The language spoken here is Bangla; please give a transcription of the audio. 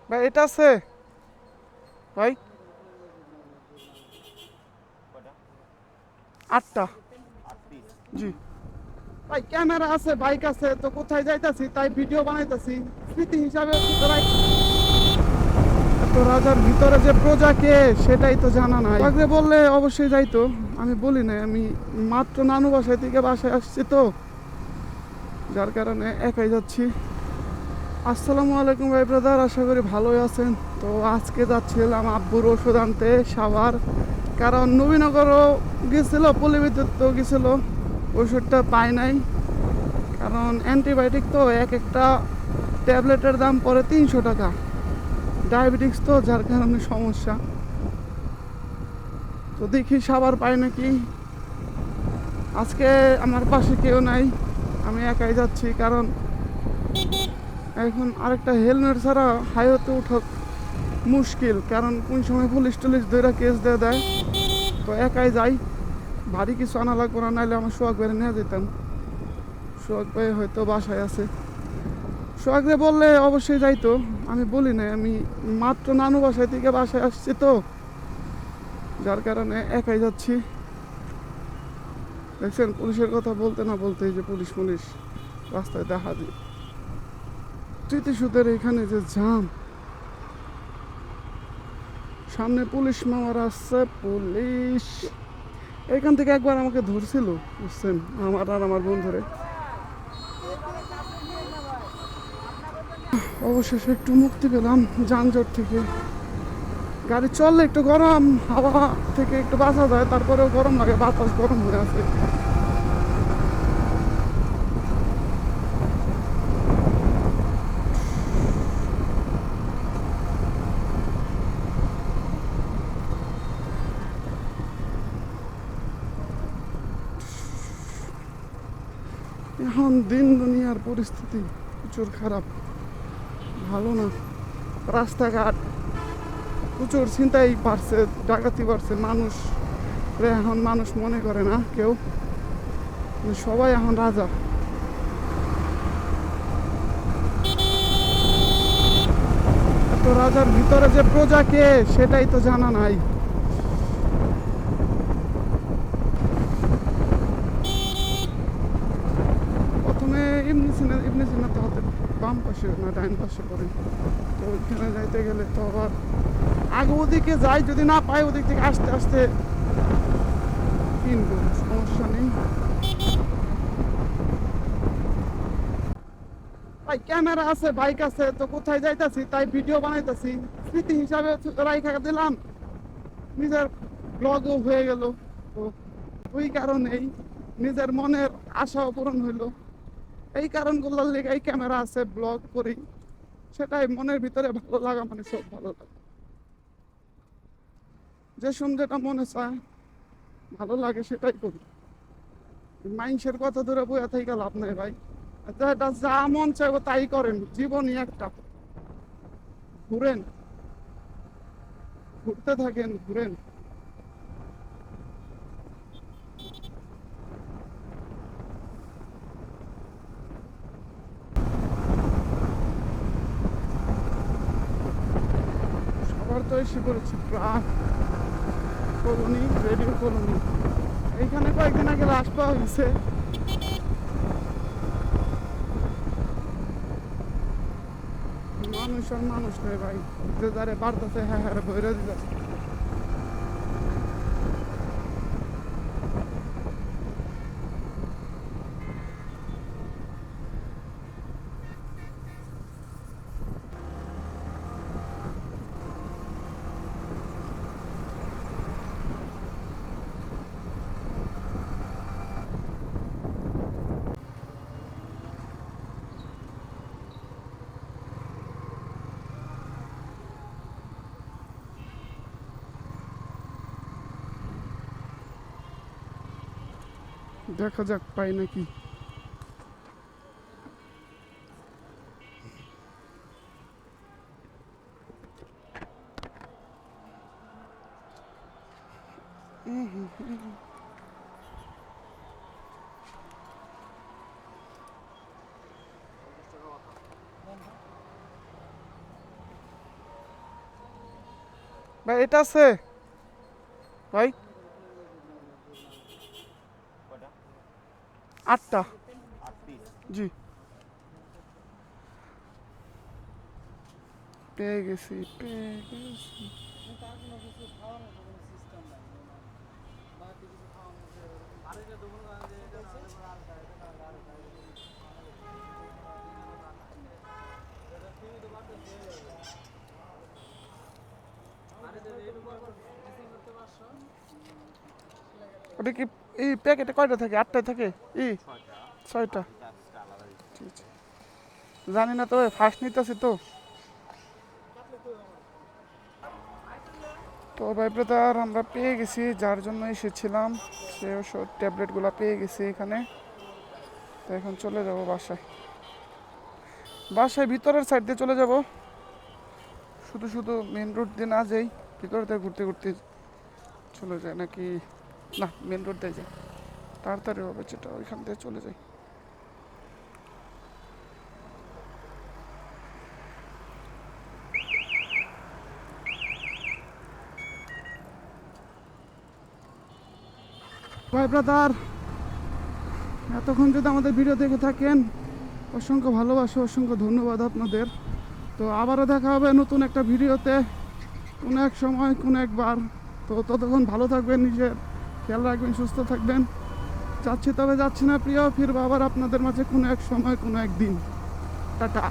ভাই এটা আছে ভাই, 8টা। জি ভাই, ক্যামেরা আছে, বাইক আছে, তো কোথায় যাইতাছি তাই ভিডিও বানাইতাছি স্মৃতি হিসাবে। তো রাজার ভিতরে যে প্রজা কে সেটাই তো জানা নাই। আগে বললে অবশ্যই যাইতো, আমি বলি না। আমি মাত্র নানু বাসায় থেকে বাসায় আসছি, তো যার কারণে একাই যাচ্ছি। আসসালামু আলাইকুম ভাই ব্রাদার, আশা করি ভালোই আছেন। তো আজকে যাচ্ছিলাম আব্বুর ওষুধ আনতে সাভার, কারণ নবীনগরও গেছিলো, পল্লী তো গেছিলো, ওষুধটা পাই নাই। কারণ অ্যান্টিবায়োটিক তো এক একটা ট্যাবলেটের দাম পড়ে 300 টাকা। ডায়াবেটিক্স তো, যার কারণে সমস্যা। তো দেখি সাভার পাই নাকি। আজকে আমার পাশে কেউ নাই, আমি একাই যাচ্ছি। কারণ এখন আরেকটা হেলমেট ছাড়া হাইওয়েতে উঠা মুশকিল, কারণ কোন সময় পুলিশ টুলিশ ধরে কেস দিয়ে দেয়। তো একাই যাই, ভারী কিছু আনা লাগবে না, নাইলে আমার সোহাগ ভাইরে নিয়ে যেতাম। সোহাগ ভাই হয়তো বাসায় আছে। সোহাগ ভাই বললে অবশ্যই যাইতো, আমি বলি না। আমি মাত্র নানু বাসায় থেকে বাসায় আসছি, তো যার কারণে একাই যাচ্ছি। দেখছেন পুলিশের কথা বলতে না বলতে এই যে পুলিশ পুলিশ রাস্তায় দেখা যায়। স্মৃতিসূদের এখানে যে জাম, সামনে পুলিশ মামার আসছে। পুলিশ এখান থেকে একবার আমাকে ধরছিল, বুঝছেন, আমার আর আমার বন্ধুরে। অবশেষে একটু মুক্তি পেলাম যানজট থেকে। গাড়ি চললে একটু গরম হাওয়া থেকে একটু বাঁচা যায়, তারপরেও গরম লাগে, বাতাস গরম হয়ে আছে। এখন দিন দুনিয়ার পরিস্থিতি প্রচুর খারাপ, ভালো না। রাস্তাঘাট প্রচুর ছিনতাই বাড়ছে, ডাকাতি বাড়ছে। মানুষ এখন মানুষ মনে করে না কেউ, সবাই এখন রাজা। তো রাজার ভিতরে যে প্রজা কে সেটাই তো জানা নাই। প্রথমে ইবনে সিনা তো হাতের বাম পাশে না ডাইন পাশে পড়ে। তো ওইখানে যাইতে গেলে তো আবার আগে ওদিকে যাই, যদি না পাই ওদিক থেকে আস্তে আস্তে কিনবো, সমস্যা নেই। ভাই ক্যামেরা আছে, বাইক আছে, তো কোথায় যাইতাছি তাই ভিডিও বানাইতাছি স্মৃতি হিসাবে রাইখা দিলাম। নিজের ব্লগও হয়ে গেল। তো ওই কারণেই নিজের মনের আশাও পূরণ হইলো। এই কারণগুলোর লেগে এই ক্যামেরা আছে, ব্লগ করি। সেটাই মনের ভিতরে ভালো লাগা, মানে সব ভালো লাগে। যে যেটা মনে চায় ভালো লাগে সেটাই করি। মাইন্সের কথা ধরে বইয়া থেকে লাভ নাই ভাই। যেটা যা মন চাইবো তাই করেন, জীবনই একটা। ঘুরেন, ঘুরতে থাকেন, ঘুরেন। সবার তো এসে পড়েছি ট্রাক কলোনি, রেডিও কলোনি। এইখানে কয়েকদিন আগে লাশ পাওয়া গেছে। মানুষ আর মানুষ নেই ভাই, যে যারে বাড়তেছে হ্যাঁ হ্যাঁ ভৈরা দিতেছে। দেখা যাক পাই নাকি। ভাই এটা আছে ভাই, 8টা। জি পেয়ে গেছি, পেয়ে গেছি। ওটা কি এই প্যাকেটে কয়টা থাকে? 8টায় থাকে? 6টা। ঠিক আছে। জানি না তো, ফার্স্ট নিতেছি তো। তো ভাই ব্রাদার, আমরা পেয়ে গেছি যার জন্য এসেছিলাম, সে ওষুধ ট্যাবলেটগুলো পেয়ে গেছি এখানে। তো এখন চলে যাব বাসায়। বাসায় ভিতরের সাইড দিয়ে চলে যাব, শুধু শুধু মেন রোড দিয়ে না যাই, ভিতর দিয়ে ঘুরতে ঘুরতে চলে যায় নাকি? না, মেন রোড দিয়ে যাই, তাড়াতাড়ি হবে যেটা, ওইখান দিয়ে চলে যাই। ভাই ব্রাদার, এতক্ষণ যদি আমাদের ভিডিও দেখে থাকেন, অসংখ্য ভালোবাসা, অসংখ্য ধন্যবাদ আপনাদের। তো আবারও দেখা হবে নতুন একটা ভিডিওতে, কোনো এক সময়, কোনো একবার। তো ততক্ষণ ভালো থাকবেন, নিজের খেয়াল রাখবেন, সুস্থ থাকবেন। যাচ্ছি তবে যাচ্ছি না প্রিয়, ফিরবো আবার আপনাদের মাঝে কোনো এক সময়, কোনো একদিন। টাটা।